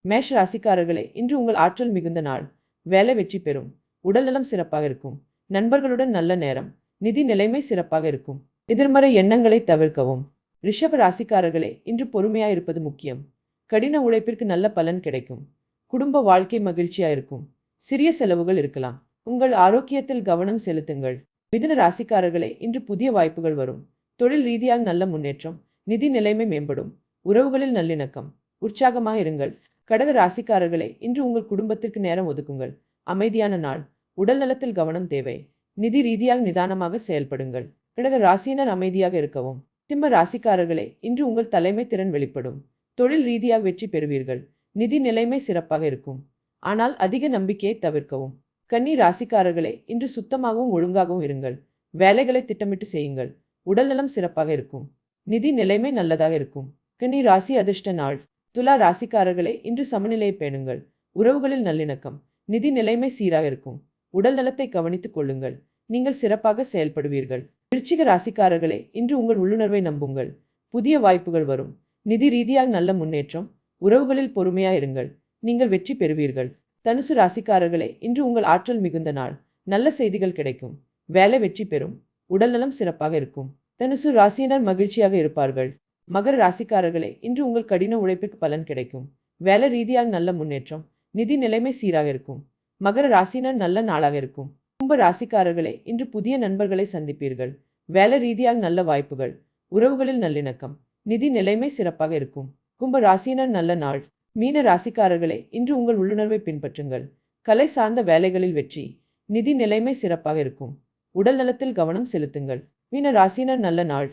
மேஷ ராசிக்காரர்களே, இன்று உங்கள் ஆற்றல் மிகுந்த நாள். வேலை வெற்றி பெறும். உடல்நலம் சிறப்பாக இருக்கும். நண்பர்களுடன் நல்ல நேரம். நிதி நிலைமை சிறப்பாக இருக்கும். எதிர்மறை எண்ணங்களை தவிர்க்கவும். ரிஷப ராசிக்காரர்களே, இன்று பொறுமையா இருப்பது முக்கியம். கடின உழைப்பிற்கு நல்ல பலன் கிடைக்கும். குடும்ப வாழ்க்கை மகிழ்ச்சியா இருக்கும். சிறிய செலவுகள் இருக்கலாம். உங்கள் ஆரோக்கியத்தில் கவனம் செலுத்துங்கள். மிதுன ராசிக்காரர்களே, இன்று புதிய வாய்ப்புகள் வரும். தொழில் ரீதியாக நல்ல முன்னேற்றம். நிதி நிலைமை மேம்படும். உறவுகளில் நல்லிணக்கம். உற்சாகமாக இருங்கள். கடக ராசிக்காரர்களே, இன்று உங்கள் குடும்பத்திற்கு நேரம் ஒதுக்குங்கள். அமைதியான நாள். உடல் நலத்தில் கவனம் தேவை. நிதி ரீதியாக நிதானமாக செயல்படுங்கள். கடக ராசியினர் அமைதியாக இருக்கவும். சிம்ம ராசிக்காரர்களே, இன்று உங்கள் தலைமை திறன் வெளிப்படும். தொழில் ரீதியாக வெற்றி பெறுவீர்கள். நிதி நிலைமை சிறப்பாக இருக்கும். ஆனால் அதிக நம்பிக்கையை தவிர்க்கவும். கன்னி ராசிக்காரர்களே, இன்று சுத்தமாகவும் ஒழுங்காகவும் இருங்கள். வேலைகளை திட்டமிட்டு செய்யுங்கள். உடல்நலம் சிறப்பாக இருக்கும். நிதி நிலைமை நல்லதாக இருக்கும். கன்னி ராசி அதிர்ஷ்ட நாள். துலா ராசிக்காரர்களே, இன்று சமநிலையை பேணுங்கள். உறவுகளில் நல்லிணக்கம். நிதி நிலைமை சீராக இருக்கும். உடல் நலத்தை கவனித்துக் கொள்ளுங்கள். நீங்கள் சிறப்பாக செயல்படுவீர்கள். விருச்சிக ராசிக்காரர்களே, இன்று உங்கள் உள்ளுணர்வை நம்புங்கள். புதிய வாய்ப்புகள் வரும். நிதி ரீதியாக நல்ல முன்னேற்றம். உறவுகளில் பொறுமையா இருங்கள். நீங்கள் வெற்றி பெறுவீர்கள். தனுசு ராசிக்காரர்களே, இன்று உங்கள் ஆற்றல் மிகுந்த நாள். நல்ல செய்திகள் கிடைக்கும். வேலை வெற்றி பெறும். உடல்நலம் சிறப்பாக இருக்கும். தனுசு ராசியினர் மகிழ்ச்சியாக இருப்பார்கள். மகர ராசிக்காரர்களே, இன்று உங்கள் கடின உழைப்புக்கு பலன் கிடைக்கும். வேலை ரீதியாக நல்ல முன்னேற்றம். நிதி நிலைமை சீராக இருக்கும். மகர ராசியினர் நல்ல நாளாக இருக்கும். கும்ப ராசிக்காரர்களே, இன்று புதிய நண்பர்களை சந்திப்பீர்கள். வேலை ரீதியாக நல்ல வாய்ப்புகள். உறவுகளில் நல்லிணக்கம். நிதி நிலைமை சிறப்பாக இருக்கும். கும்ப ராசியினர் நல்ல நாள். மீன ராசிக்காரர்களே, இன்று உங்கள் உள்ளுணர்வை பின்பற்றுங்கள். கலை சார்ந்த வேலைகளில் வெற்றி. நிதி நிலைமை சிறப்பாக இருக்கும். உடல் நலத்தில் கவனம் செலுத்துங்கள். மீன ராசியினர் நல்ல நாள்.